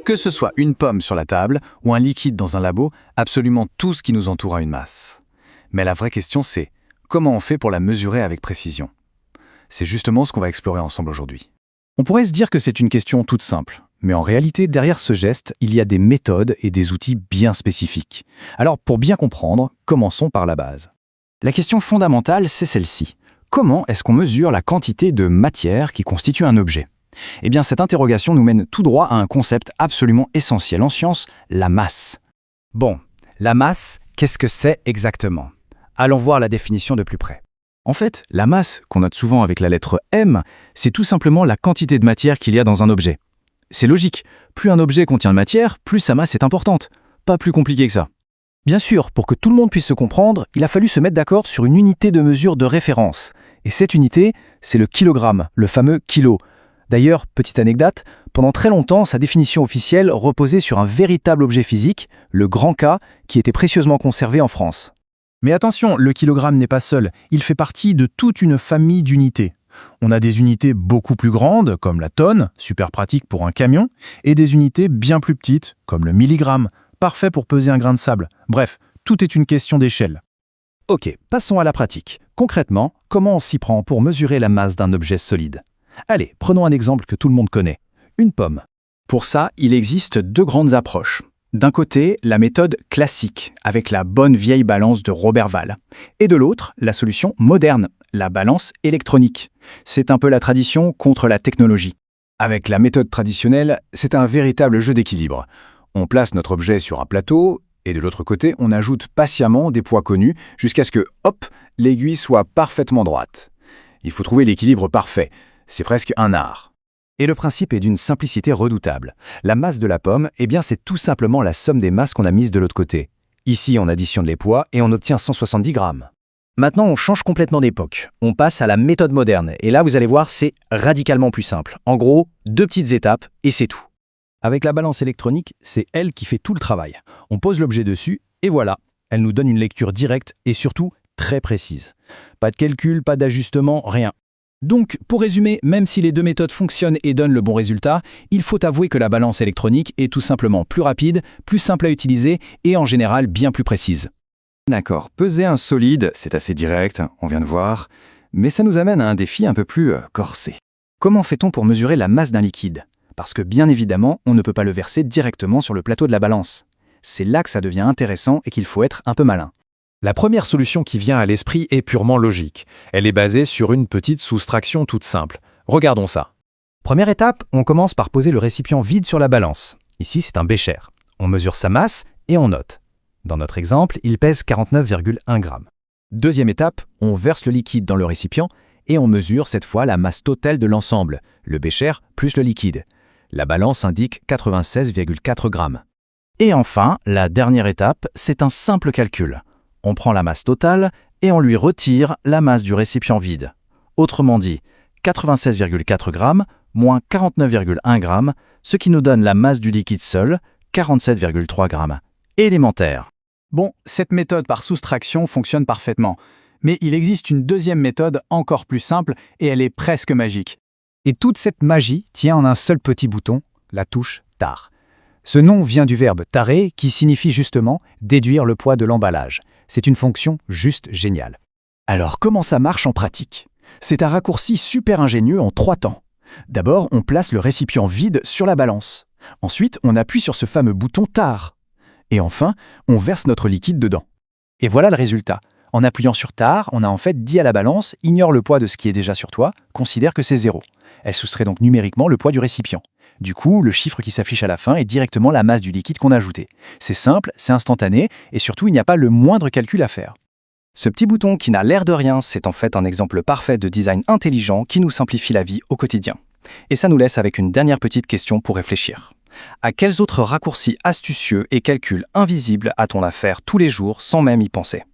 Que ce soit une pomme sur la table ou un liquide dans un labo, absolument tout ce qui nous entoure a une masse. Mais la vraie question c'est, comment on fait pour la mesurer avec précision? C'est justement ce qu'on va explorer ensemble aujourd'hui. On pourrait se dire que c'est une question toute simple, mais en réalité, derrière ce geste, il y a des méthodes et des outils bien spécifiques. Alors, pour bien comprendre, commençons par la base. La question fondamentale, c'est celle-ci. Comment est-ce qu'on mesure la quantité de matière qui constitue un objet? Eh bien, cette interrogation nous mène tout droit à un concept absolument essentiel en science, la masse. Bon, la masse, qu'est-ce que c'est exactement? Allons voir la définition de plus près. En fait, la masse, qu'on note souvent avec la lettre M, c'est tout simplement la quantité de matière qu'il y a dans un objet. C'est logique, plus un objet contient de matière, plus sa masse est importante. Pas plus compliqué que ça. Bien sûr, pour que tout le monde puisse se comprendre, il a fallu se mettre d'accord sur une unité de mesure de référence. Et cette unité, c'est le kilogramme, le fameux kilo. D'ailleurs, petite anecdote, pendant très longtemps, sa définition officielle reposait sur un véritable objet physique, le grand K, qui était précieusement conservé en France. Mais attention, le kilogramme n'est pas seul, il fait partie de toute une famille d'unités. On a des unités beaucoup plus grandes, comme la tonne, super pratique pour un camion, et des unités bien plus petites, comme le milligramme, parfait pour peser un grain de sable. Bref, tout est une question d'échelle. Ok, passons à la pratique. Concrètement, comment on s'y prend pour mesurer la masse d'un objet solide? Allez, prenons un exemple que tout le monde connaît. Une pomme. Pour ça, il existe deux grandes approches. D'un côté, la méthode classique, avec la bonne vieille balance de Roberval. Et de l'autre, la solution moderne, la balance électronique. C'est un peu la tradition contre la technologie. Avec la méthode traditionnelle, c'est un véritable jeu d'équilibre. On place notre objet sur un plateau, et de l'autre côté, on ajoute patiemment des poids connus jusqu'à ce que, hop, l'aiguille soit parfaitement droite. Il faut trouver l'équilibre parfait. C'est presque un art. Et le principe est d'une simplicité redoutable. La masse de la pomme, eh bien c'est tout simplement la somme des masses qu'on a mises de l'autre côté. Ici, on additionne les poids et on obtient 170 grammes. Maintenant, on change complètement d'époque. On passe à la méthode moderne. Et là, vous allez voir, c'est radicalement plus simple. En gros, 2 petites étapes et c'est tout. Avec la balance électronique, c'est elle qui fait tout le travail. On pose l'objet dessus et voilà, elle nous donne une lecture directe et surtout très précise. Pas de calcul, pas d'ajustement, rien. Donc, pour résumer, même si les deux méthodes fonctionnent et donnent le bon résultat, il faut avouer que la balance électronique est tout simplement plus rapide, plus simple à utiliser et en général bien plus précise. D'accord, peser un solide, c'est assez direct, on vient de voir, mais ça nous amène à un défi un peu plus corsé. Comment fait-on pour mesurer la masse d'un liquide? Parce que bien évidemment, on ne peut pas le verser directement sur le plateau de la balance. C'est là que ça devient intéressant et qu'il faut être un peu malin. La première solution qui vient à l'esprit est purement logique. Elle est basée sur une petite soustraction toute simple. Regardons ça. Première étape, on commence par poser le récipient vide sur la balance. Ici, c'est un bécher. On mesure sa masse et on note. Dans notre exemple, il pèse 49,1 g. Deuxième étape, on verse le liquide dans le récipient et on mesure cette fois la masse totale de l'ensemble, le bécher plus le liquide. La balance indique 96,4 g. Et enfin, la dernière étape, c'est un simple calcul. On prend la masse totale et on lui retire la masse du récipient vide. Autrement dit, 96,4 g moins 49,1 g, ce qui nous donne la masse du liquide seul, 47,3 g. Élémentaire. Bon, cette méthode par soustraction fonctionne parfaitement, mais il existe une deuxième méthode encore plus simple et elle est presque magique. Et toute cette magie tient en un seul petit bouton, la touche tare. Ce nom vient du verbe tarer qui signifie justement déduire le poids de l'emballage. C'est une fonction juste géniale. Alors comment ça marche en pratique? C'est un raccourci super ingénieux en 3 temps. D'abord, on place le récipient vide sur la balance. Ensuite, on appuie sur ce fameux bouton tare. Et enfin, on verse notre liquide dedans. Et voilà le résultat. En appuyant sur tare, on a en fait dit à la balance « ignore le poids de ce qui est déjà sur toi, considère que c'est 0 ». Elle soustrait donc numériquement le poids du récipient. Du coup, le chiffre qui s'affiche à la fin est directement la masse du liquide qu'on a ajouté. C'est simple, c'est instantané, et surtout, il n'y a pas le moindre calcul à faire. Ce petit bouton qui n'a l'air de rien, c'est en fait un exemple parfait de design intelligent qui nous simplifie la vie au quotidien. Et ça nous laisse avec une dernière petite question pour réfléchir. À quels autres raccourcis astucieux et calculs invisibles a-t-on à faire tous les jours sans même y penser ?